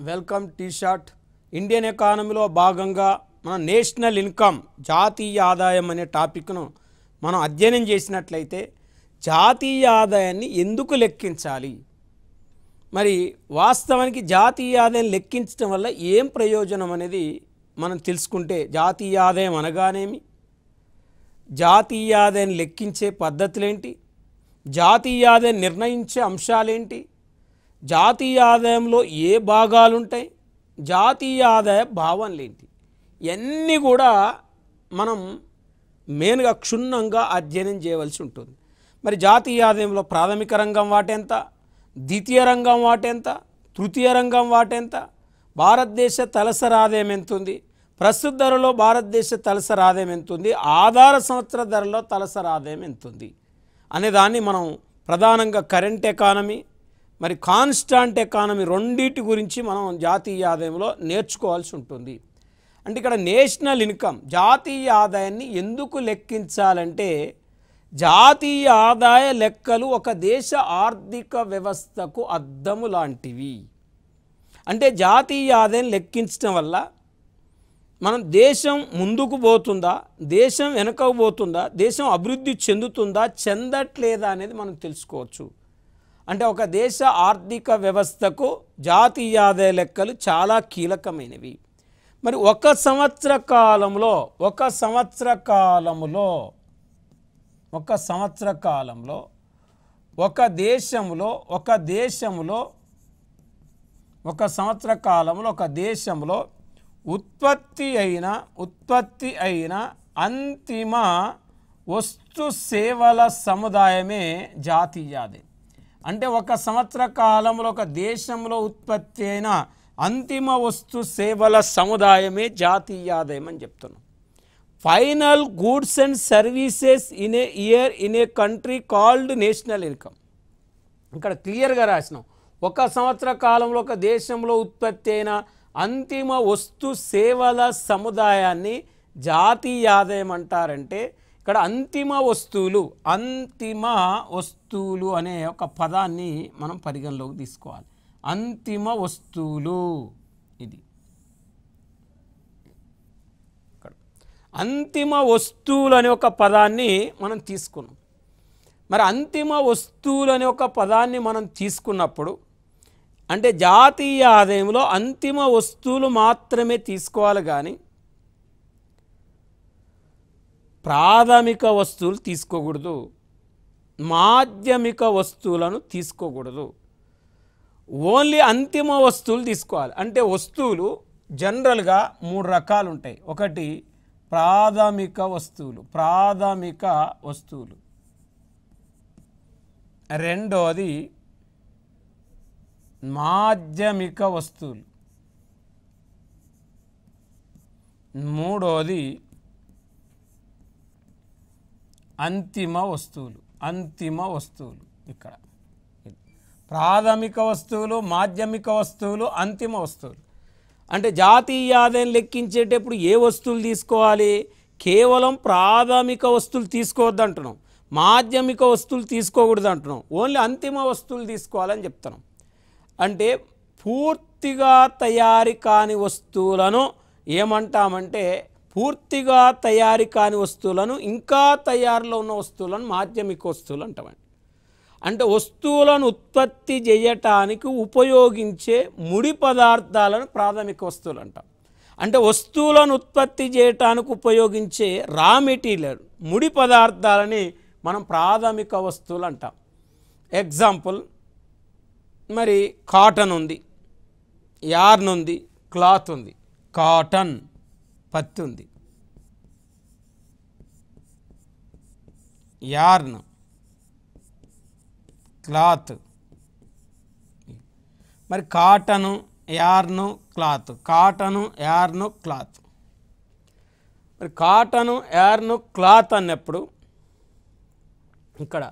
Welcome tea shot. Indian ఎకానమీలో భాగంగా మన నేషనల్ ఇన్కమ్ జాతీయ ఆదాయం అనే టాపిక్ను మనం అధ్యయనం చేసినట్లయితే జాతీయ ఆదాయాన్ని ఎందుకు లెక్కించాలి, మరి వాస్తవానికి జాతీయ ఆదాయం లెక్కించడం వల్ల ఏం ప్రయోజనం అనేది మనం తెలుసుకుంటే, జాతీయ ఆదాయం అనగానేమి, జాతీయ ఆదాయం లెక్కించే పద్ధతులేంటి, జాతీయ ఆదాయం నిర్ణయించే అంశాలేంటి, జాతీయ ఆదాయంలో ఏ భాగాలు ఉంటాయి, జాతీయ ఆదాయ భావనలేంటి, ఇవన్నీ కూడా మనం మెయిన్గా క్షుణ్ణంగా అధ్యయనం చేయవలసి ఉంటుంది. మరి జాతీయ ఆదాయంలో ప్రాథమిక రంగం వాటెంత, ద్వితీయ రంగం వాటెంత, తృతీయ రంగం వాటెంత, భారతదేశ తలసరి ఆదాయం ఎంత ఉంది, ప్రస్తుత ధరలో భారతదేశ తలసరి ఆదాయం ఎంత ఉంది, ఆధార సంవత్సర ధరలో తలసరి ఆదాయం ఎంత ఉంది అనే దాన్ని మనం ప్రధానంగా కరెంట్ ఎకానమీ మరి కాన్స్టాంట్ ఎకానమీ రెండింటి గురించి మనం జాతీయ ఆదాయంలో నేర్చుకోవాల్సి ఉంటుంది. అంటే ఇక్కడ నేషనల్ ఇన్కమ్ జాతీయ ఆదాయాన్ని ఎందుకు లెక్కించాలంటే, జాతీయ ఆదాయ లెక్కలు ఒక దేశ ఆర్థిక వ్యవస్థకు అద్దము లాంటివి. అంటే జాతీయ ఆదాయం లెక్కించడం వల్ల మనం దేశం ముందుకు పోతుందా, దేశం వెనకకు పోతుందా, దేశం అభివృద్ధి చెందుతుందా చెందట్లేదా అనేది మనం తెలుసుకోవచ్చు. అంటే ఒక దేశ ఆర్థిక వ్యవస్థకు జాతీయ ఆదాయ లెక్కలు చాలా కీలకమైనవి. మరి ఒక సంవత్సర కాలంలో ఒక దేశంలో ఉత్పత్తి అయిన అంతిమ వస్తు సేవల సముదాయమే జాతీయ ఆదాయం. అంటే ఒక సంవత్సర కాలంలో ఒక దేశంలో ఉత్పత్తి అయిన అంతిమ వస్తు సేవల సముదాయమే జాతీయ ఆదాయం అని చెప్తున్నాం. Final goods and services in a year in a country called national income. ఇక్కడ క్లియర్గా రాసినాం, ఒక సంవత్సర కాలంలో ఒక దేశంలో ఉత్పత్తి అయిన అంతిమ వస్తు సేవల సముదాయాన్ని జాతీయ ఆదాయం అంటారంటే, ఇక్కడ అంతిమ వస్తువులు అనే ఒక పదాన్ని మనం పరిగణలోకి తీసుకోవాలి. అంతిమ వస్తువులు, ఇది ఇక్కడ అంతిమ వస్తువులు అనే ఒక పదాన్ని మనం తీసుకున్నాం. మరి అంతిమ వస్తువులు అనే ఒక పదాన్ని మనం తీసుకున్నప్పుడు అంటే జాతీయ ఆదాయంలో అంతిమ వస్తువులు మాత్రమే తీసుకోవాలి, కానీ ప్రాథమిక వస్తువులు తీసుకోకూడదు, మాధ్యమిక వస్తువులను తీసుకోకూడదు. ఓన్లీ అంతిమ వస్తువులు తీసుకోవాలి. అంటే వస్తువులు జనరల్గా 3 రకాలు ఉంటాయి. ఒకటి ప్రాథమిక వస్తువులు, రెండోది మాధ్యమిక వస్తువులు, మూడోది అంతిమ వస్తువులు. ఇక్కడ ప్రాథమిక వస్తువులు, మాధ్యమిక వస్తువులు, అంతిమ వస్తువులు. అంటే జాతీయ ఆదాయం లెక్కించేటప్పుడు ఏ వస్తువులు తీసుకోవాలి? కేవలం ప్రాథమిక వస్తువులు తీసుకోవద్దు అంటున్నాం, మాధ్యమిక వస్తువులు తీసుకోకూడదు అంటున్నాం, ఓన్లీ అంతిమ వస్తువులు తీసుకోవాలని చెప్తున్నాం. అంటే పూర్తిగా తయారీ కాని వస్తువులను ఏమంటామంటే, పూర్తిగా తయారీ కాని వస్తువులను, ఇంకా తయారీలో ఉన్న వస్తువులను మాధ్యమిక వస్తువులు అంటామండి. అంటే వస్తువులను ఉత్పత్తి చేయటానికి ఉపయోగించే ముడి పదార్థాలను ప్రాథమిక వస్తువులు అంటాం. అంటే వస్తువులను ఉత్పత్తి చేయటానికి ఉపయోగించే రా మెటీరియల్, ముడి పదార్థాలని మనం ప్రాథమిక వస్తువులు అంటాం. ఎగ్జాంపుల్, మరి కాటన్ ఉంది, యార్న్ ఉంది, క్లాత్ ఉంది. కాటన్ పత్తి ఉంది, యార్న్ క్లాత్. మరి కాటను, యార్ను, క్లాత్. మరి కాటను, యార్ను, క్లాత్ అన్నప్పుడు ఇక్కడ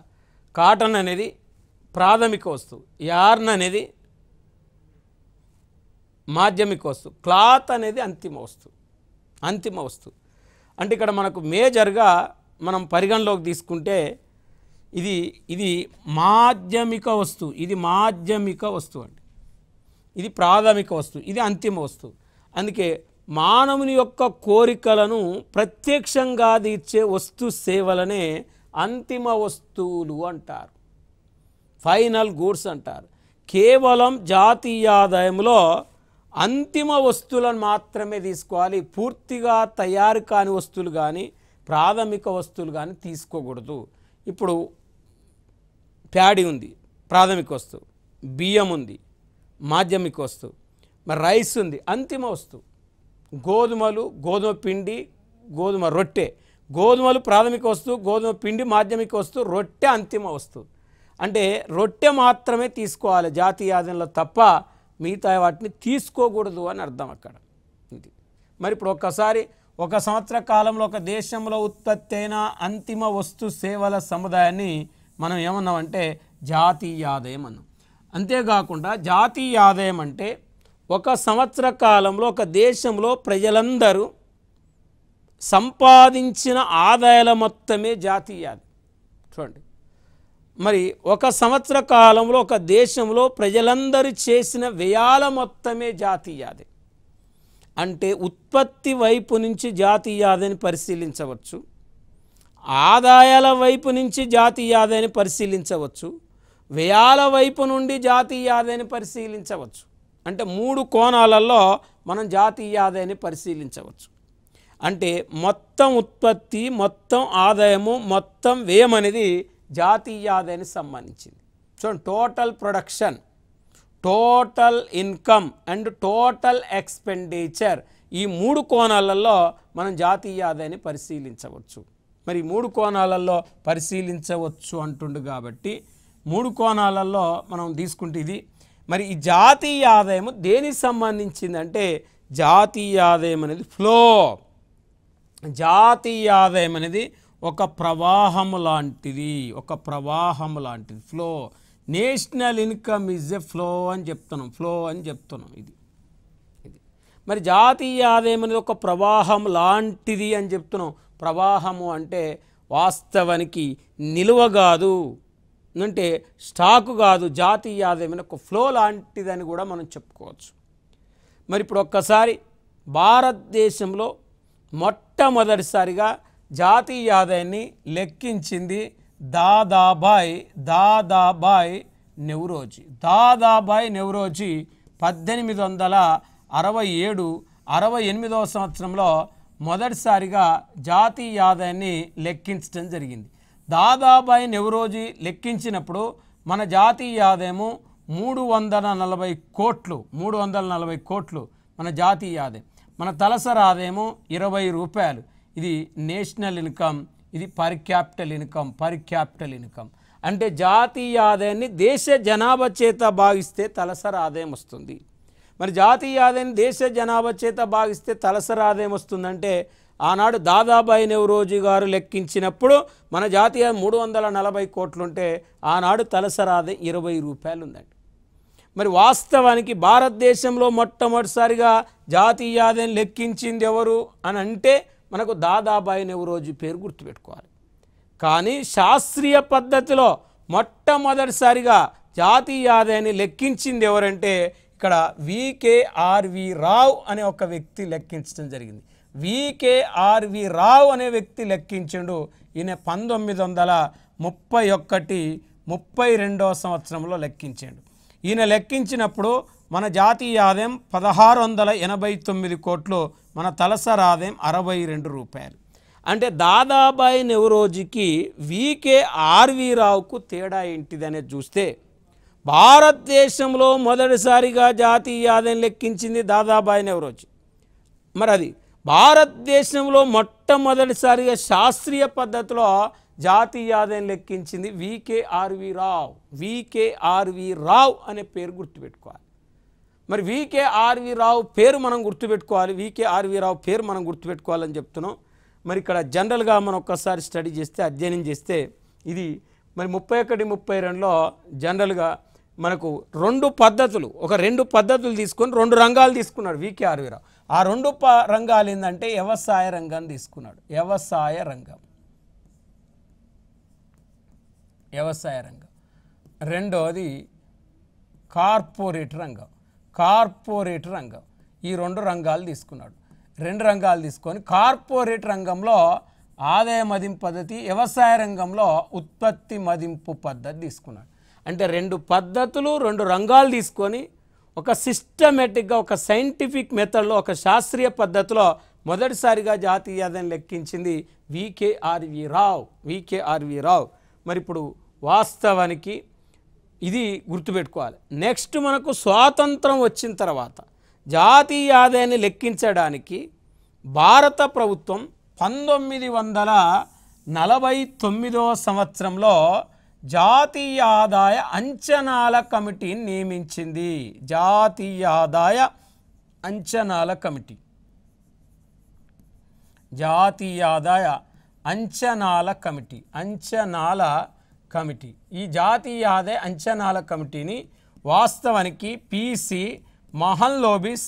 కాటన్ అనేది ప్రాథమిక వస్తువు, యార్న్ అనేది మాధ్యమిక వస్తువు, క్లాత్ అనేది అంతిమ వస్తువు. అంటే ఇక్కడ మనకు మేజర్గా మనం పరిగణలోకి తీసుకుంటే ఇది మాధ్యమిక వస్తువు, అండి. ఇది ప్రాథమిక వస్తువు, ఇది అంతిమ వస్తువు. అందుకే మానవుని యొక్క కోరికలను ప్రత్యక్షంగా తీర్చే వస్తు సేవలనే అంతిమ వస్తువులు అంటారు, ఫైనల్ గూడ్స్ అంటారు. కేవలం జాతీయ ఆదాయంలో అంతిమ వస్తువులను మాత్రమే తీసుకోవాలి, పూర్తిగా తయారు కాని వస్తువులు కానీ ప్రాథమిక వస్తువులు కానీ తీసుకోకూడదు. ఇప్పుడు ప్యాడీ ఉంది, ప్రాథమిక వస్తువు. బియ్యం ఉంది, మాధ్యమిక వస్తువు. మరి రైస్ ఉంది, అంతిమ వస్తువు. గోధుమలు, గోధుమ పిండి, గోధుమ రొట్టె. గోధుమలు ప్రాథమిక వస్తువు, గోధుమ పిండి మాధ్యమిక వస్తువు, రొట్టె అంతిమ వస్తువు. అంటే రొట్టె మాత్రమే తీసుకోవాలి జాతీయ ఆదాయంలో తప్ప మిగతా వాటిని తీసుకోకూడదు అని అర్థం అక్కడ. ఇది మరి ఇప్పుడు ఒక్కసారి ఒక సంవత్సర కాలంలో ఒక దేశంలో ఉత్పత్తి అయిన అంతిమ వస్తు సేవల సముదాయాన్ని మనం ఏమన్నామంటే జాతీయ ఆదాయం అన్నాం. అంతేకాకుండా జాతీయ ఆదాయం అంటే ఒక సంవత్సర కాలంలో ఒక దేశంలో ప్రజలందరూ సంపాదించిన ఆదాయాల మొత్తమే జాతీయ ఆదాయం. చూడండి, మరి ఒక సంవత్సర కాలంలో ఒక దేశంలో ప్రజలందరూ చేసిన వ్యయాల మొత్తమే జాతీయ ఆదాయం. అంటే ఉత్పత్తి వైపు నుంచి జాతీయ ఆదాయాన్ని పరిశీలించవచ్చు, ఆదాయాల వైపు నుంచి జాతీయ ఆదాయాన్ని పరిశీలించవచ్చు, వ్యయాల వైపు నుండి జాతీయ ఆదాయాన్ని పరిశీలించవచ్చు. అంటే 3 కోణాలలో మనం జాతీయ ఆదాయాన్ని పరిశీలించవచ్చు. అంటే మొత్తం ఉత్పత్తి, మొత్తం ఆదాయము, మొత్తం వ్యయం అనేది జాతీయ ఆదాయానికి సంబంధించింది. చూడండి, total production, total income and total expenditure, ఈ 3 కోణాలలో మనం జాతీయ ఆదాయాన్ని పరిశీలించవచ్చు. మరి 3 కోణాలలో పరిశీలించవచ్చు అంటుండు కాబట్టి 3 కోణాలలో మనం తీసుకుంటే ఇది. మరి ఈ జాతీయ ఆదాయము దేనికి సంబంధించిందంటే జాతీయ ఆదాయం అనేది ఫ్లో. జాతీయ ఆదాయం అనేది ఒక ప్రవాహం లాంటిది, ఒక ప్రవాహం లాంటిది, flow. National income is a flow అని చెప్తున్నాం, ఫ్లో అని చెప్తున్నాం. ఇది మరి జాతీయ ఆదాయం అనేది ఒక ప్రవాహం లాంటిది అని చెప్తున్నాం. ప్రవాహము అంటే వాస్తవానికి నిలువ కాదు, అంటే స్టాకు కాదు. జాతీయ ఆదాయం అనేది ఒక ఫ్లో లాంటిదని కూడా మనం చెప్పుకోవచ్చు. మరి ఇప్పుడు ఒక్కసారి భారతదేశంలో మొట్టమొదటిసారిగా జాతీయ ఆదాయాన్ని లెక్కించింది దాదాబాయ్ నెవ్రోజీ. దాదాబాయ్ నెవ్రోజీ 1867-68వ సంవత్సరంలో మొదటిసారిగా జాతీయ ఆదాయాన్ని లెక్కించడం జరిగింది. దాదాబాయ్ నెవ్రోజీ లెక్కించినప్పుడు మన జాతీయ ఆదాయము 340 కోట్లు మన జాతీయ ఆదాయం. మన తలసరి ఆదాయము 20 రూపాయలు. ఇది నేషనల్ ఇన్కమ్, ఇది పర్ క్యాపిటల్ ఇన్కమ్. అంటే జాతీయ ఆదాయాన్ని దేశ జనాభా చేత భాగిస్తే తలసరి ఆదాయం వస్తుంది. మరి జాతీయ ఆదాయాన్ని దేశ జనాభా చేత భాగిస్తే తలసరి ఆదాయం వస్తుందంటే ఆనాడు దాదాబాయి నెవ్రోజీ గారు లెక్కించినప్పుడు మన జాతీయ 340 కోట్లు ఉంటే ఆనాడు తలసరి ఆదాయం 20 రూపాయలు ఉందండి. మరి వాస్తవానికి భారతదేశంలో మొట్టమొదటిసారిగా జాతీయ ఆదాయం లెక్కించింది ఎవరు అని అంటే మనకు దాదాబాయి నెవ్రోజీ పేరు గుర్తుపెట్టుకోవాలి. కానీ శాస్త్రీయ పద్ధతిలో మొట్టమొదటిసారిగా జాతీయ ఆదాయాన్ని లెక్కించింది ఎవరంటే ఇక్కడ వికేఆర్వి రావ్ అనే ఒక వ్యక్తి లెక్కించడం జరిగింది. వికేఆర్వి రావ్ అనే వ్యక్తి లెక్కించిండు. ఈయన 1931-32వ సంవత్సరంలో లెక్కించాడు. ఈయన లెక్కించినప్పుడు మన జాతీయ ఆదాయం 1689 కోట్లు, మన తలసరి ఆదాయం 62 రూపాయలు. అంటే దాదాబాయి నెవ్రోజీకి వికేఆర్వి రావుకు తేడా ఏంటిదనేది చూస్తే భారతదేశంలో మొదటిసారిగా జాతీయ ఆదాయం లెక్కించింది దాదాబాయి నెవ్రోజీ. మరి అది భారతదేశంలో మొట్టమొదటిసారిగా శాస్త్రీయ పద్ధతిలో జాతీయ ఆదాయం లెక్కించింది వికేఆర్వి రావ్ అనే పేరు గుర్తుపెట్టుకోవాలి. మరి వికేఆర్వి రావ్ పేరు మనం గుర్తుపెట్టుకోవాలి, వికేఆర్వి రావ్ పేరు మనం గుర్తుపెట్టుకోవాలని చెప్తున్నాం. మరి ఇక్కడ జనరల్గా మనం ఒక్కసారి స్టడీ చేస్తే, అధ్యయనం చేస్తే ఇది మరి 31-32లో జనరల్గా మనకు రెండు పద్ధతులు తీసుకొని 2 రంగాలు తీసుకున్నాడు వికేఆర్వి రావ్. ఆ 2 రంగాలు ఏంటంటే వ్యవసాయ రంగాన్ని తీసుకున్నాడు. వ్యవసాయ రంగం, రెండవది కార్పొరేట్ రంగం. కార్పొరేట్ రంగం. ఈ 2 రంగాలు తీసుకున్నాడు. 2 రంగాలు తీసుకొని కార్పొరేట్ రంగంలో ఆదాయ మదింపు పద్ధతి, వ్యవసాయ రంగంలో ఉత్పత్తి మదింపు పద్ధతి తీసుకున్నాడు. అంటే 2 పద్ధతులు 2 రంగాలు తీసుకొని ఒక సిస్టమేటిక్గా ఒక సైంటిఫిక్ మెథడ్లో ఒక శాస్త్రీయ పద్ధతిలో మొదటిసారిగా జాతీయ ఆదాయం లెక్కించింది వికేఆర్వి రావు. మరి ఇప్పుడు వాస్తవానికి ఇది గుర్తుపెట్టుకోవాలి. నెక్స్ట్ మనకు స్వాతంత్రం వచ్చిన తర్వాత జాతీయ ఆదాయాన్ని లెక్కించడానికి భారత ప్రభుత్వం 1949వ సంవత్సరంలో జాతీయ ఆదాయ అంచనాల కమిటీని నియమించింది. జాతీయ ఆదాయ అంచనాల కమిటీ, జాతీయ ఆదాయ అంచనాల కమిటీ. ఈ జాతీయ ఆదాయ అంచనాల కమిటీని వాస్తవానికి పిసి మహల్లోబిస్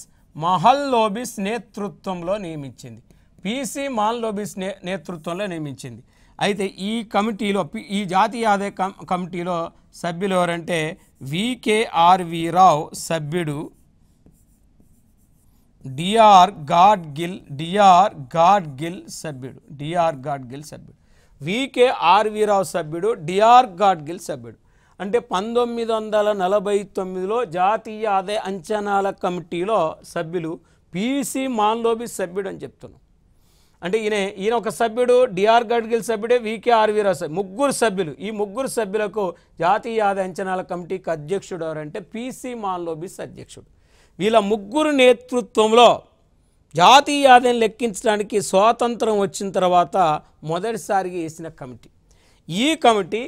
నేతృత్వంలో నియమించింది. పిసి మహల్లోబిస్ నేతృత్వంలో నియమించింది. అయితే ఈ కమిటీలో, ఈ జాతీయ ఆదాయ కమిటీలో సభ్యులు ఎవరంటే వికేఆర్వి రావు సభ్యుడు, డిఆర్ గాడ్గిల్ సభ్యుడు. వికేఆర్వి రావు సభ్యుడు, డిఆర్ గాడ్గిల్ సభ్యుడు. అంటే 1949లో జాతీయ ఆదాయ అంచనాల కమిటీలో సభ్యులు పిసి మహల్లోబిస్ సభ్యుడు అని చెప్తున్నాం. అంటే ఈయన ఒక సభ్యుడు, డిఆర్ గడ్గిల్ సభ్యుడే, వికేఆర్వి రావు సభ్యుడు, 3 సభ్యులు. ఈ 3 సభ్యులకు జాతీయ ఆదాయ అంచనాల కమిటీకి అధ్యక్షుడు ఎవరంటే పిసి మహల్లోబిస్ అధ్యక్షుడు. వీళ్ళ 3 నేతృత్వంలో జాతీయ ఆదాయం లెక్కించడానికి స్వాతంత్రం వచ్చిన తర్వాత మొదటిసారిగా వేసిన కమిటీ. ఈ కమిటీ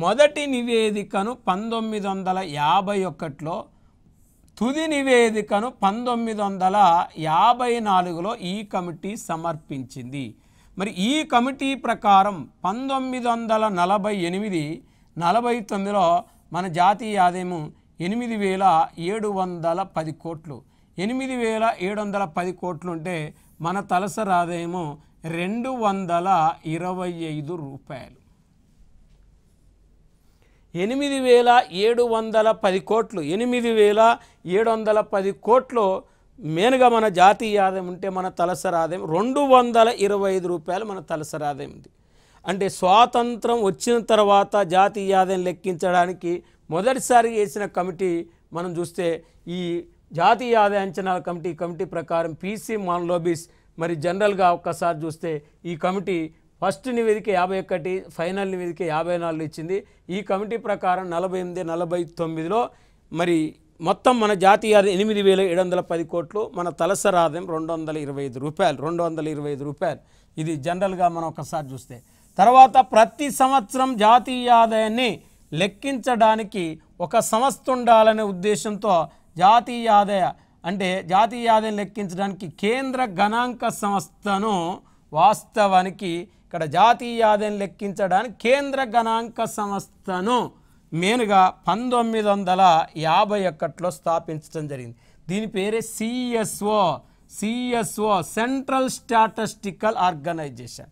మొదటి నివేదికను 1951లో, తుది నివేదికను 1954లో ఈ కమిటీ సమర్పించింది. మరి ఈ కమిటీ ప్రకారం 1948-49లో మన జాతీయ ఆదాయము 8,710 కోట్లు. 8,710 కోట్లు ఉంటే మన తలసరి ఆదాయము 225 రూపాయలు. 8,710 కోట్లు, 8,710 కోట్లు మెయిన్గా మన జాతీయ ఆదాయం ఉంటే మన తలసరి ఆదాయం 225 రూపాయలు మన తలసరి ఆదాయం ఉంది. అంటే స్వాతంత్రం వచ్చిన తర్వాత జాతీయ ఆదాయం లెక్కించడానికి మొదటిసారి వేసిన కమిటీ మనం చూస్తే ఈ జాతీయ ఆదాయ అంచనాల కమిటీ ప్రకారం పిసి మహల్లోబిస్. మరి జనరల్గా ఒక్కసారి చూస్తే ఈ కమిటీ ఫస్ట్ నివేదిక 51, ఫైనల్ నివేదిక 54 ఇచ్చింది. ఈ కమిటీ ప్రకారం 48-49లో మరి మొత్తం మన జాతీయ ఆదాయం 8,710 కోట్లు, మన తలసరి ఆదాయం 225 రూపాయలు. ఇది జనరల్గా మనం ఒకసారి చూస్తే. తర్వాత ప్రతి సంవత్సరం జాతీయ ఆదాయాన్ని లెక్కించడానికి ఒక సంస్థ ఉండాలనే ఉద్దేశంతో జాతీయ ఆదాయం లెక్కించడానికి కేంద్ర గణాంక సంస్థను, వాస్తవానికి ఇక్కడ జాతీయ ఆదాయం లెక్కించడానికి కేంద్ర గణాంక సంస్థను మెయిన్గా 1951లో స్థాపించడం జరిగింది. దీని పేరే సిఎస్ఓ, సెంట్రల్ స్టాటిస్టికల్ ఆర్గనైజేషన్.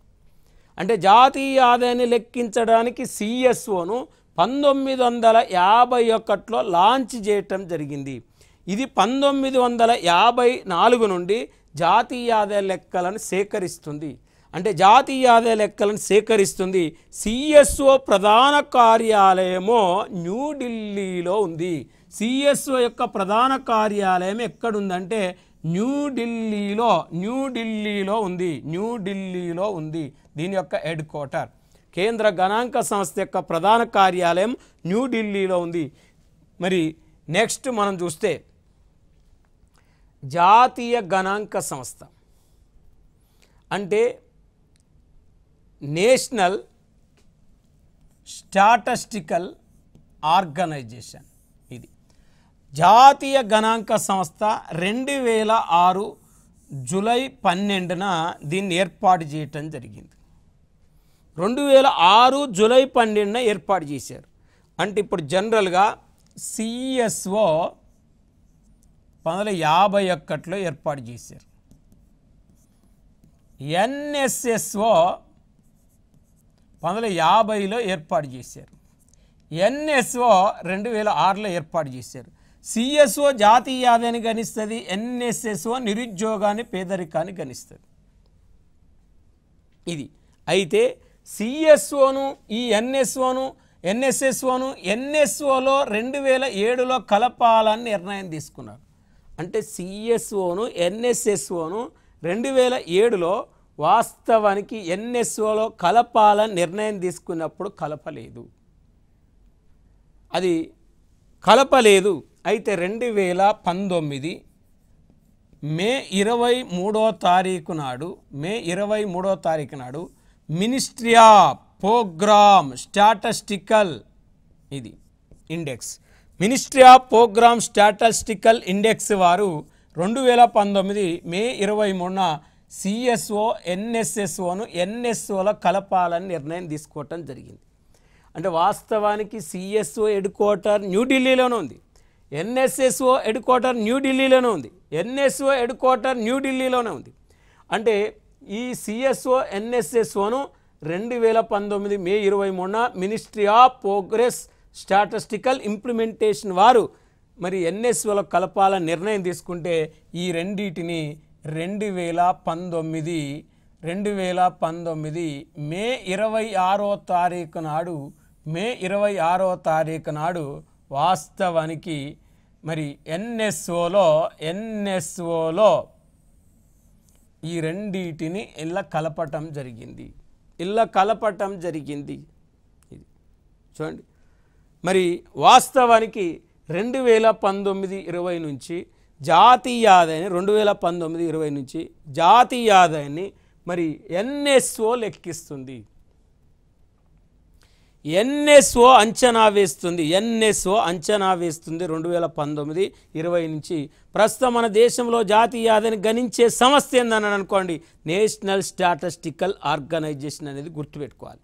అంటే జాతీయ ఆదాయాన్ని లెక్కించడానికి సిఎస్ఓను 1951లో లాంచ్ చేయటం జరిగింది. ఇది 1954 నుండి జాతీయ ఆదాయ లెక్కలను సేకరిస్తుంది. అంటే జాతీయ ఆదాయ లెక్కలను సేకరిస్తుంది. సిఎస్ఓ ప్రధాన కార్యాలయమో న్యూఢిల్లీలో ఉంది. సిఎస్ఓ యొక్క ప్రధాన కార్యాలయం ఎక్కడుందంటే న్యూఢిల్లీలో ఉంది. దీని యొక్క హెడ్ క్వార్టర్, కేంద్ర గణాంక సంస్థ యొక్క ప్రధాన కార్యాలయం న్యూఢిల్లీలో ఉంది. మరి నెక్స్ట్ మనం చూస్తే జాతీయ గణాంక సంస్థ అంటే నేషనల్ స్టాటిస్టికల్ ఆర్గనైజేషన్. ఇది జాతీయ గణాంక సంస్థ 2006 జూలై 12న దీన్ని ఏర్పాటు చేయటం జరిగింది. 2006 జూలై 12న ఏర్పాటు చేశారు. అంటే ఇప్పుడు జనరల్గా సిఎస్ఓ 1951లో ఏర్పాటు చేశారు. ఎన్ఎస్ఎస్ఓ 1950లో ఏర్పాటు చేశారు. ఎన్ఎస్ఓ 2006లో ఏర్పాటు చేశారు. సిఎస్ఓ జాతీయ ఆదాయాన్ని గణిస్తుంది, ఎన్ఎస్ఎస్ఓ నిరుద్యోగాన్ని పేదరికాన్ని గణిస్తుంది. ఇది అయితే సిఎస్ఓను ఈ ఎన్ఎస్ఎస్ఓను ఎన్ఎస్ఓలో 2007లో కలపాలని నిర్ణయం తీసుకున్నారు. అంటే సిఎస్ఓను ఎన్ఎస్ఎస్ఓను 2007లో వాస్తవానికి ఎన్ఎస్ఓలో కలపాలని నిర్ణయం తీసుకున్నప్పుడు కలపలేదు. అది కలపలేదు. అయితే 2019 మే 23వ తారీఖు నాడు మినిస్ట్రీ ఆఫ్ ప్రోగ్రామ్ స్టాటిస్టికల్ ఇది index ministry of program statistical index వారు 2019 మే 23న సిఎస్ఓ ఎన్ఎస్ఎస్ఓను ఎన్ఎస్ఓలో కలపాలని నిర్ణయం తీసుకోవటం జరిగింది. అంటే వాస్తవానికి సిఎస్ఓ హెడ్ క్వార్టర్ న్యూఢిల్లీలోనే ఉంది, ఎన్ఎస్ఎస్ఓ హెడ్ క్వార్టర్ న్యూఢిల్లీలోనే ఉంది, ఎన్ఎస్ఓ హెడ్ క్వార్టర్ న్యూఢిల్లీలోనే ఉంది. అంటే ఈ సిఎస్ఓ ఎన్ఎస్ఎస్ఓను 2019 మే 23న Ministry of Progress Statistical Implementation వారు మరి ఎన్ఎస్ఓలో కలపాలని నిర్ణయం తీసుకుంటే ఈ రెండింటిని 2019 మే 26వ తారీఖు నాడు వాస్తవానికి మరి ఎన్ఎస్ఓలో ఈ రెండింటిని ఇలా కలపటం జరిగింది. ఇది చూడండి. మరి వాస్తవానికి 2019-20 నుంచి జాతీయ ఆదాయాన్ని 2019-20 నుంచి జాతీయ ఆదాయాన్ని మరి ఎన్ఎస్ఓ లెక్కిస్తుంది. ఎన్ఎస్ఓ అంచనా వేస్తుంది 2019-20 నుంచి. ప్రస్తుతం మన దేశంలో జాతీయ ఆదాయాన్ని గణించే సంస్థ ఏందని అనుకోండి, నేషనల్ స్టాటిస్టికల్ ఆర్గనైజేషన్ అనేది గుర్తుపెట్టుకోవాలి.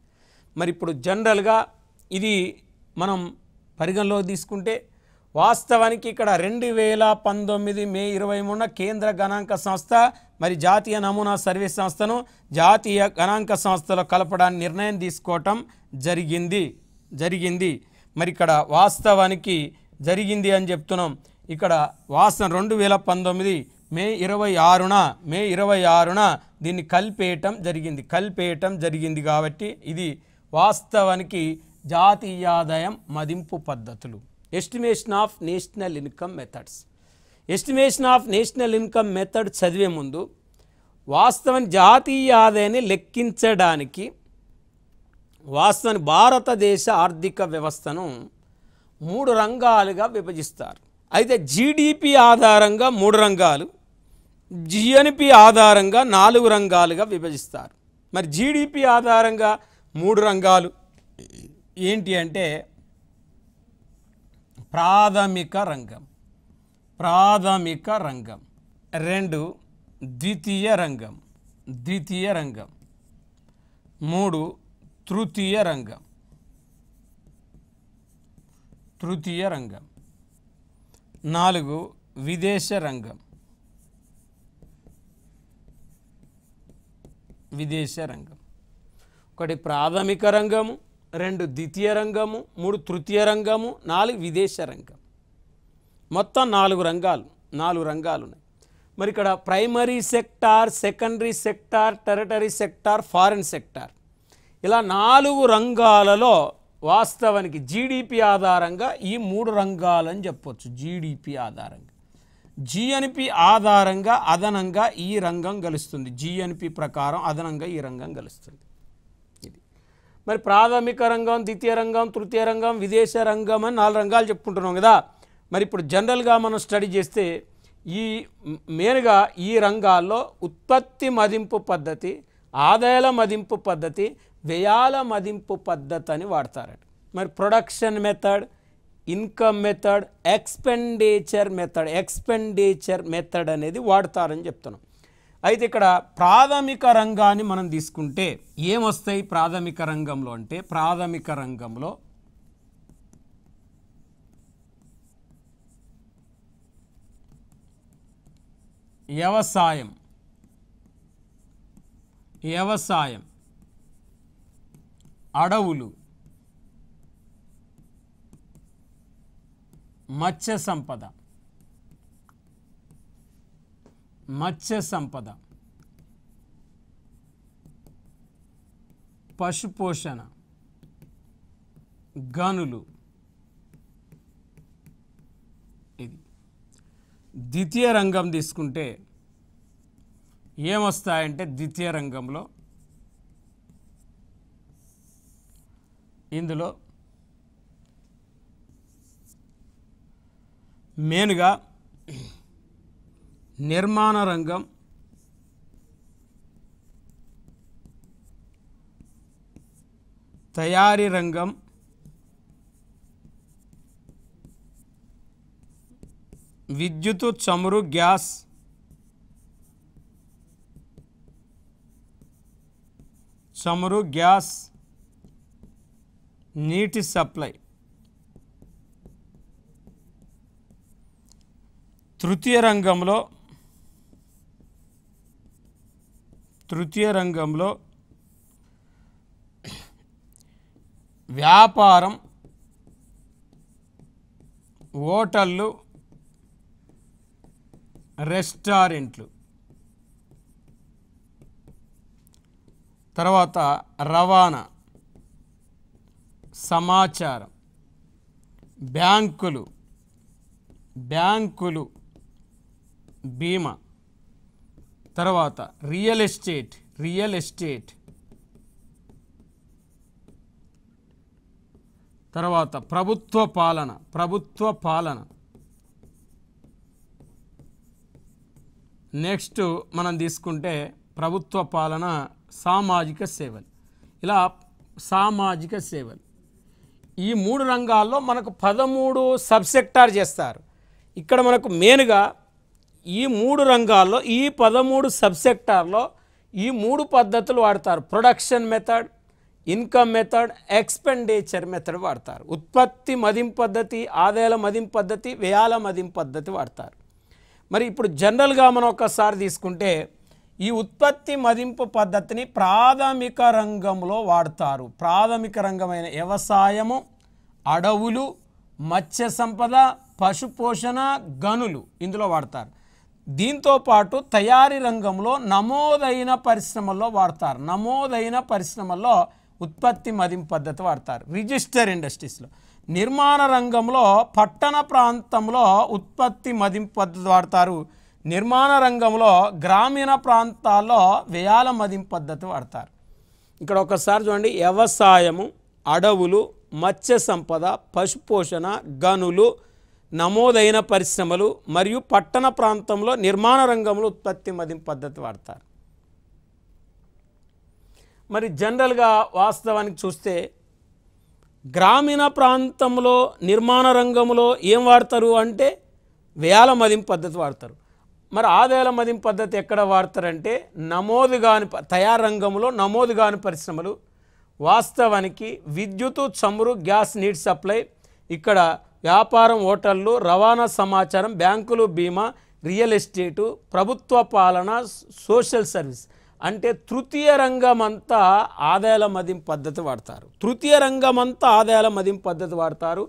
మరి ఇప్పుడు జనరల్గా ఇది మనం పరిగణలో తీసుకుంటే వాస్తవానికి ఇక్కడ 2019 మే 23న కేంద్ర గణాంక సంస్థ మరి జాతీయ నమూనా సర్వే సంస్థను జాతీయ గణాంక సంస్థలో కలపడానికి నిర్ణయం తీసుకోవటం జరిగింది. మరి ఇక్కడ వాస్తవానికి జరిగింది అని చెప్తున్నాం. ఇక్కడ 2019 మే 26న దీన్ని కలిపేయటం జరిగింది. కాబట్టి ఇది వాస్తవానికి జాతీయ ఆదాయం మదింపు పద్ధతులు. Estimation of national income method చదివే ముందు వాస్తవం జాతీయ ఆదాయాన్ని లెక్కించడానికి వాస్తవాన్ని భారతదేశ ఆర్థిక వ్యవస్థను 3 రంగాలుగా విభజిస్తారు. అయితే జీడిపి ఆధారంగా 3 రంగాలు, జిఎన్పి ఆధారంగా 4 రంగాలుగా విభజిస్తారు. మరి జీడిపి ఆధారంగా 3 రంగాలు ఏంటి అంటే ప్రాథమిక రంగం, 2 ద్వితీయ రంగం, 3 తృతీయ రంగం, 4 విదేశ రంగం. ఒకటి ప్రాథమిక రంగము, 2 ద్వితీయ రంగము, 3 తృతీయ రంగము, 4 విదేశ రంగం. మొత్తం 4 రంగాలు ఉన్నాయి. మరి ఇక్కడ primary sector, secondary sector, territory sector, foreign sector, ఇలా 4 రంగాలలో వాస్తవానికి జీడిపి ఆధారంగా ఈ 3 రంగాలని చెప్పొచ్చు. జీడిపి ఆధారంగా, జిఎన్పి ఆధారంగా అదనంగా ఈ రంగం గెలుస్తుంది. జిఎన్పి ప్రకారం అదనంగా ఈ రంగం గెలుస్తుంది. ఇది మరి ప్రాథమిక రంగం, ద్వితీయ రంగం, తృతీయ రంగం, విదేశ రంగం అని 4 రంగాలు చెప్పుకుంటున్నాం కదా. మరి ఇప్పుడు జనరల్గా మనం స్టడీ చేస్తే మెయిన్గా ఈ రంగాల్లో ఉత్పత్తి మదింపు పద్ధతి, ఆదాయాల మదింపు పద్ధతి, వ్యయాల మదింపు పద్ధతి అని వాడతారట. మరి production method, income method, expenditure method అనేది వాడతారని చెప్తున్నాం. అయితే ఇక్కడ ప్రాథమిక రంగాన్ని మనం తీసుకుంటే ఏమొస్తాయి ప్రాథమిక రంగంలో అంటే, ప్రాథమిక రంగంలో వ్యవసాయం, అడవులు, మత్స్య సంపద, మత్స్య సంపద, పశుపోషణ, గనులు. ఇది ద్వితీయ రంగం తీసుకుంటే ఏమొస్తాయంటే ద్వితీయ రంగంలో ఇందులో మెయిన్గా నిర్మాణ రంగం, తయారీ రంగం, విద్యుత్, చమురు, గ్యాస్, నీటి సప్లై. తృతీయ రంగంలో వ్యాపారం, హోటళ్ళు, రెస్టారెంట్లు. తర్వాత రవాణా, సమాచారం, బ్యాంకులు, బీమా. తర్వాత రియల్ ఎస్టేట్. తర్వాత ప్రభుత్వ పాలన. నెక్స్ట్ మనం తీసుకుంటే ప్రభుత్వ పాలన, సామాజిక సేవలు. ఇలా సామాజిక సేవలు ఈ 3 రంగాల్లో మనకు 13 సబ్సెక్టార్ చేస్తారు. ఇక్కడ మనకు మెయిన్గా ఈ 3 రంగాల్లో ఈ 13 సబ్సెక్టార్లో ఈ 3 పద్ధతులు వాడతారు. Production method, income method, expenditure method వాడతారు. ఉత్పత్తి మదింపు పద్ధతి, ఆదాయాల మదింపు పద్ధతి, వ్యయాల మదింపు పద్ధతి వాడతారు. మరి ఇప్పుడు జనరల్గా మనం ఒకసారి తీసుకుంటే ఈ ఉత్పత్తి మదింపు పద్ధతిని ప్రాథమిక రంగంలో వాడతారు. ప్రాథమిక రంగమైన వ్యవసాయము, అడవులు, మత్స్య సంపద, పశుపోషణ, గనులు ఇందులో వాడతారు. దీంతోపాటు తయారీ రంగంలో నమోదైన పరిశ్రమల్లో వాడతారు. నమోదైన పరిశ్రమల్లో ఉత్పత్తి మదింపు పద్ధతి వాడతారు. రిజిస్టర్ ఇండస్ట్రీస్లో. నిర్మాణ రంగంలో పట్టణ ప్రాంతంలో ఉత్పత్తి మదింపు పద్ధతి వాడతారు. నిర్మాణ రంగంలో గ్రామీణ ప్రాంతాల్లో వ్యయాల మదింపు పద్ధతి వాడతారు. ఇక్కడ ఒకసారి చూడండి, వ్యవసాయము, అడవులు, మత్స్య సంపద, పశుపోషణ, గనులు, నమోదైన పరిశ్రమలు మరియు పట్టణ ప్రాంతంలో నిర్మాణ రంగంలో ఉత్పత్తి మదింపు పద్ధతి వాడతారు. మరి జనరల్గా వాస్తవానికి చూస్తే గ్రామీణ ప్రాంతంలో నిర్మాణ రంగంలో ఏం వాడతారు అంటే వ్యయాల మదింపు పద్ధతి వాడతారు. మరి ఆదాయాల మదింపు పద్ధతి ఎక్కడ వాడతారంటే నమోదు కాని తయారు రంగంలో నమోదు కాని పరిశ్రమలు, వాస్తవానికి విద్యుత్, చమురు, గ్యాస్, నీటి సప్లై, ఇక్కడ వ్యాపారం, హోటళ్ళు, రవాణా, సమాచారం, బ్యాంకులు, బీమా, రియల్ ఎస్టేటు, ప్రభుత్వ పాలన, సోషల్ సర్వీస్. అంటే తృతీయ రంగం అంతా ఆదాయాల మదింపు పద్ధతి వాడతారు. తృతీయ రంగం అంతా ఆదాయాల మదింపు పద్ధతి వాడతారు.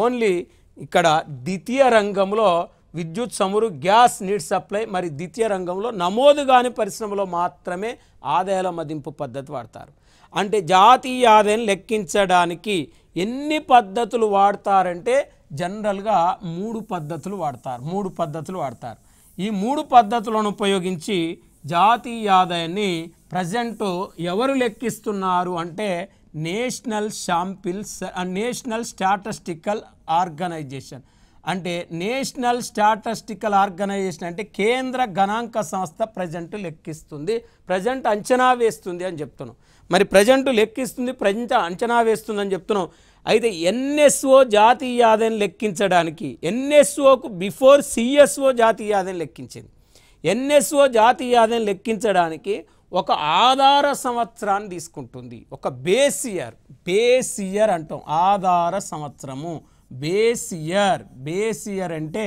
ఓన్లీ ఇక్కడ ద్వితీయ రంగంలో విద్యుత్, చమురు, గ్యాస్, నీటి సప్లై మరి ద్వితీయ రంగంలో నమోదు కాని పరిశ్రమలో మాత్రమే ఆదాయాల మదింపు పద్ధతి వాడతారు. అంటే జాతీయ ఆదాయం లెక్కించడానికి ఎన్ని పద్ధతులు వాడతారంటే జనరల్గా 3 పద్ధతులు వాడతారు. ఈ 3 పద్ధతులను ఉపయోగించి జాతీయ ఆదాయాన్ని ప్రజెంట్ ఎవరు లెక్కిస్తున్నారు అంటే నేషనల్ స్టాటిస్టికల్ ఆర్గనైజేషన్. అంటే నేషనల్ స్టాటిస్టికల్ ఆర్గనైజేషన్ అంటే కేంద్ర గణాంక సంస్థ ప్రజెంట్ లెక్కిస్తుంది, ప్రజెంట్ అంచనా వేస్తుంది అని చెప్తున్నాం. మరి ప్రజెంట్ లెక్కిస్తుంది, ప్రజెంట్ అంచనా వేస్తుంది అని చెప్తున్నాం. అయితే ఎన్ఎస్ఓ జాతీయ ఆదాయం లెక్కించడానికి ఎన్ఎస్ఓకు బిఫోర్ సిఎస్ఓ జాతీయ ఆదాయం లెక్కించింది. ఎన్ఎస్ఓ జాతీయ ఆదాయం లెక్కించడానికి ఒక ఆధార సంవత్సరాన్ని తీసుకుంటుంది. ఒక బేస్ ఇయర్ అంటాం, ఆధార సంవత్సరము. బేస్ ఇయర్ అంటే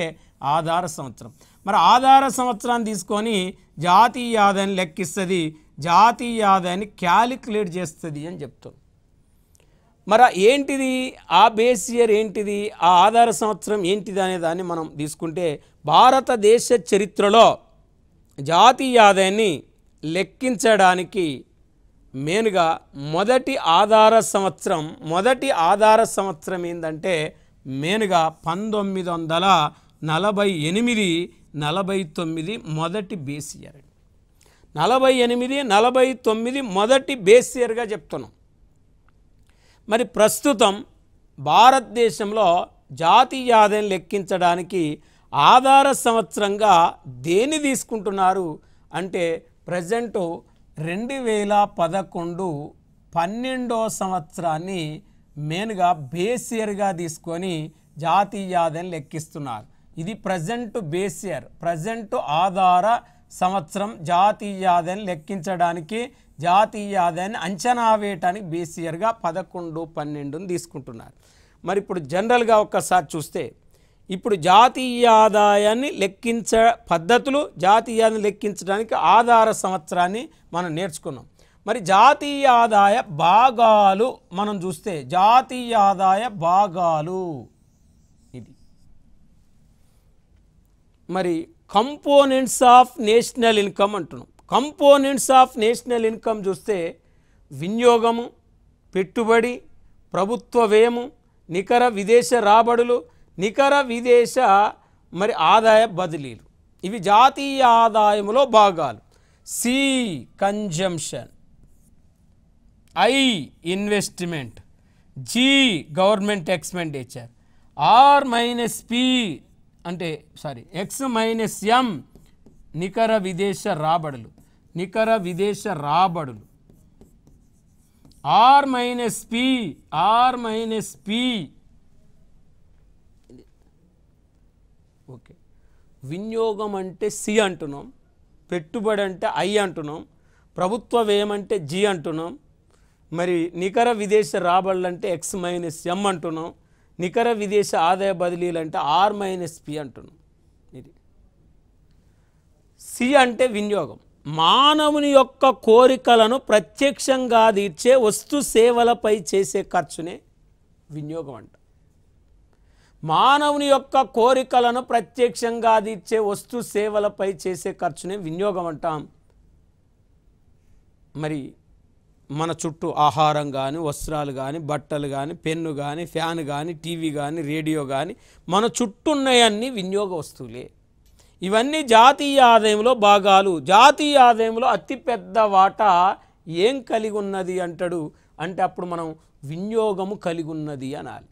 ఆధార సంవత్సరం. మరి ఆధార సంవత్సరాన్ని తీసుకొని జాతీయ ఆదాయాన్ని లెక్కిస్తుంది, జాతీయ ఆదాయాన్ని క్యాలిక్యులేట్ చేస్తుంది అని చెప్తాం. మరి ఏంటిది ఆ బేస్ ఇయర్ ఏంటిది, ఆ ఆధార సంవత్సరం ఏంటిది అనే దాన్ని మనం తీసుకుంటే భారతదేశ చరిత్రలో జాతీయ ఆదాయాన్ని లెక్కించడానికి మెయిన్గా మొదటి ఆధార సంవత్సరం ఏంటంటే మెయిన్గా 1948-49 మొదటి బేస్ ఇయర్. 48-49 మొదటి బేస్ ఇయర్గా చెప్తున్నాం. మరి ప్రస్తుతం భారతదేశంలో జాతీయ ఆదాయం లెక్కించడానికి ఆధార సంవత్సరంగా దేన్ని తీసుకుంటున్నారు అంటే ప్రజెంటు 2011 12వ సంవత్సరాన్ని మెయిన్గా బేస్ ఇయర్గా తీసుకొని జాతీయ ఆదాయం లెక్కిస్తున్నారు. ఇది ప్రజెంట్ బేస్ ఇయర్, ప్రజెంట్ ఆధార సంవత్సరం జాతీయ ఆదాయం లెక్కించడానికి, జాతీయ ఆదాయాన్ని అంచనా వేయటానికి బేస్ ఇయర్గా 11-12ని తీసుకుంటున్నారు. మరి ఇప్పుడు జనరల్గా ఒక్కసారి చూస్తే ఇప్పుడు జాతీయ ఆదాయాన్ని లెక్కించ పద్ధతులు, జాతీయ ఆదాయాన్ని లెక్కించడానికి ఆధార సంవత్సరాన్ని మనం నేర్చుకున్నాం. మరి జాతీయ ఆదాయ భాగాలు మనం చూస్తే జాతీయ ఆదాయ భాగాలు ఇది. మరి కంపోనెంట్స్ ఆఫ్ నేషనల్ ఇన్కమ్ అంటున్నాం. కంపోనెంట్స్ ఆఫ్ నేషనల్ ఇన్కమ్ చూస్తే వినియోగము, పెట్టుబడి, ప్రభుత్వ వ్యయము, నికర విదేశ రాబడులు, నికర విదేశ మరి ఆదాయ బదిలీలు, ఇవి జాతీయ ఆదాయంలో భాగాలు. C consumption, I investment, G government expenditure, R minus P అంటే ఎక్స్ మైనస్ ఎం నికర విదేశ రాబడులు, నికర విదేశ రాబడులు, ఆర్ మైనస్ పి ఓకే. వినియోగం అంటే సి అంటున్నాం, పెట్టుబడి అంటే ఐ అంటున్నాం, ప్రభుత్వ వ్యయం అంటే జి అంటున్నాం, మరి నికర విదేశ రాబడులు అంటే ఎక్స్ మైనస్ ఎం అంటున్నాం, నికర విదేశ ఆదాయ బదిలీలు అంటే ఆర్ మైనస్ పి అంటున్నాం. ఇది సి అంటే వినియోగం. మానవుని యొక్క కోరికలను ప్రత్యక్షంగా తీర్చే వస్తు సేవలపై చేసే ఖర్చునే వినియోగం అంట. మానవుని యొక్క కోరికలను ప్రత్యక్షంగా తీర్చే వస్తు సేవలపై చేసే ఖర్చునే వినియోగం అంటాం. మరి మన చుట్టూ ఆహారం కానీ, వస్త్రాలు కానీ, బట్టలు కానీ, పెన్ను కానీ, ఫ్యాన్ కానీ, టీవీ కానీ, రేడియో కానీ, మన చుట్టూ ఉన్నాయన్నీ వినియోగ వస్తువులే. ఇవన్నీ జాతీయ ఆదాయంలో భాగాలు. జాతీయ ఆదాయంలో అతిపెద్ద వాటా ఏం కలిగి ఉన్నది అంటాడు అంటే అప్పుడు మనం వినియోగము కలిగి ఉన్నది అనాలి.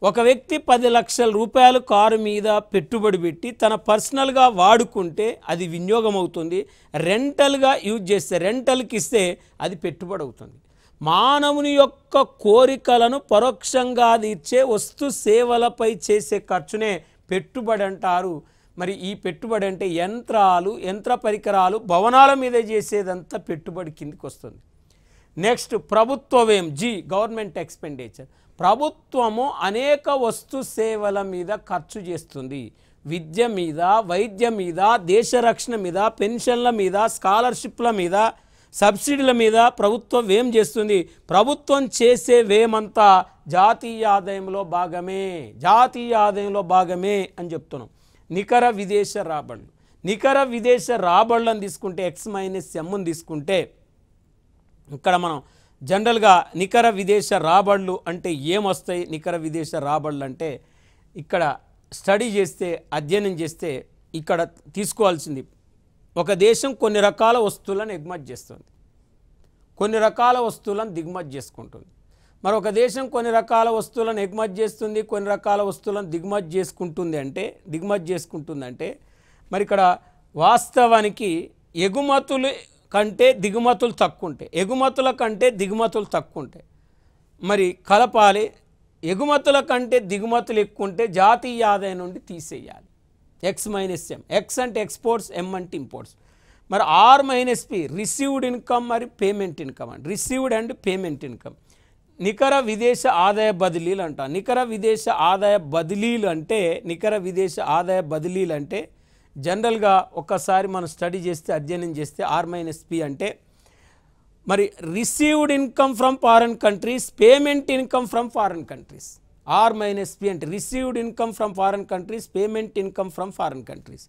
ఒక వ్యక్తి 10 లక్షల రూపాయలు కారు మీద పెట్టుబడి పెట్టి తన పర్సనల్గా వాడుకుంటే అది వినియోగం అవుతుంది. రెంటల్గా యూజ్ చేస్తే, రెంటల్కి ఇస్తే అది పెట్టుబడి అవుతుంది. మానవుని యొక్క కోరికలను పరోక్షంగా తీర్చే వస్తు సేవలపై చేసే ఖర్చునే పెట్టుబడి అంటారు. మరి ఈ పెట్టుబడి అంటే యంత్రాలు, యంత్ర పరికరాలు, భవనాల మీద చేసేదంతా పెట్టుబడి కిందికి వస్తుంది. నెక్స్ట్ ప్రభుత్వ వ్యయం, జి గవర్నమెంట్ ఎక్స్పెండిచర్. ప్రభుత్వము అనేక వస్తు సేవల మీద ఖర్చు చేస్తుంది. విద్య మీద, వైద్యం మీద, దేశ రక్షణ మీద, పెన్షన్ల మీద, స్కాలర్షిప్ల మీద, సబ్సిడీల మీద ప్రభుత్వం వ్యయం చేస్తుంది. ప్రభుత్వం చేసే వ్యయమంతా జాతీయ ఆదాయంలో భాగమే, జాతీయ ఆదాయంలో భాగమే అని చెప్తున్నాం. నికర విదేశ రాబడులు, నికర విదేశ రాబడులను తీసుకుంటే ఎక్స్ మైనస్ ఎమ్ని తీసుకుంటే ఇక్కడ మనం జనరల్గా నికర విదేశ రాబడులు అంటే ఏమొస్తాయి, నికర విదేశ రాబడులు అంటే ఇక్కడ స్టడీ చేస్తే, అధ్యయనం చేస్తే ఇక్కడ తీసుకోవాల్సింది, ఒక దేశం కొన్ని రకాల వస్తువులను ఎగుమతి చేస్తుంది, కొన్ని రకాల వస్తువులను దిగుమతి చేసుకుంటుంది. మరొక దేశం కొన్ని రకాల వస్తువులను ఎగుమతి చేస్తుంది, కొన్ని రకాల వస్తువులను దిగుమతి చేసుకుంటుంది అంటే మరి ఇక్కడ వాస్తవానికి ఎగుమతులు కంటే దిగుమతులు తక్కువ ఉంటాయి, ఎగుమతుల కంటే దిగుమతులు తక్కువ ఉంటాయి. మరి కలపాలి, ఎగుమతుల కంటే దిగుమతులు ఎక్కువ ఉంటే జాతీయ ఆదాయం నుండి తీసేయాలి. ఎక్స్ మైనస్ ఎం, ఎక్స్ అంటే ఎక్స్పోర్ట్స్, ఎం అంటే ఇంపోర్ట్స్. మరి R minus P received income, మరి పేమెంట్ ఇన్కమ్ అండి, రిసీవ్డ్ అండ్ పేమెంట్ ఇన్కమ్. నికర విదేశ ఆదాయ బదిలీలు అంట. నికర విదేశ ఆదాయ బదిలీలు అంటే, నికర విదేశ ఆదాయ బదిలీలు అంటే జనరల్గా ఒక్కసారి మనం స్టడీ చేస్తే, అధ్యయనం చేస్తే ఆర్ మైనస్ పి అంటే మరి received income from foreign countries, payment income from foreign countries. R minus P అంటే received income from foreign countries, payment income from foreign countries.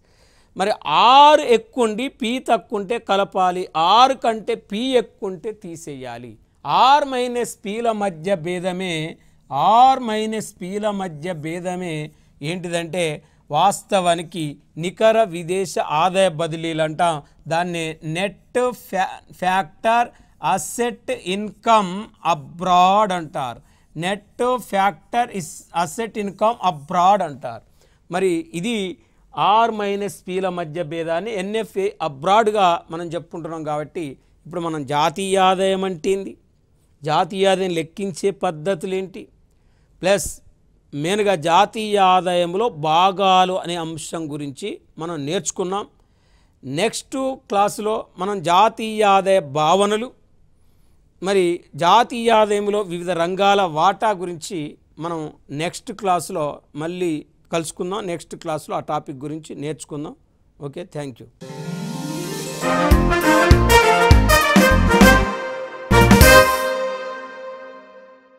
మరి ఆర్ ఎక్కువ ఉండి పి తక్కువ ఉంటే కలపాలి, ఆర్ కంటే పి ఎక్కువ ఉంటే తీసేయాలి. ఆర్ మైనస్ పిల మధ్య భేదమే, ఆర్ మైనస్ పిల మధ్య భేదమే ఏంటిదంటే వాస్తవానికి నికర విదేశ ఆదాయ బదిలీలు అంటాం. దాన్ని net factor asset income abroad అంటారు. Net factor asset income abroad అంటారు. మరి ఇది ఆర్ మైనస్ పిల మధ్య భేదాన్ని ఎన్ఎఫ్ఏ అబ్రాడ్గా మనం చెప్పుకుంటున్నాం. కాబట్టి ఇప్పుడు మనం జాతీయ ఆదాయం అంటే ఏంది, జాతీయ ఆదాయం లెక్కించే పద్ధతులు ఏంటి, ప్లస్ మెయిన్గా జాతీయ ఆదాయంలో భాగాలు అనే అంశం గురించి మనం నేర్చుకున్నాం. నెక్స్ట్ క్లాసులో మనం జాతీయ ఆదాయ భావనలు, మరి జాతీయ ఆదాయంలో వివిధ రంగాల వాటా గురించి మనం నెక్స్ట్ క్లాసులో మళ్ళీ కలుసుకుందాం. నెక్స్ట్ క్లాసులో ఆ టాపిక్ గురించి నేర్చుకుందాం. Okay, thank you.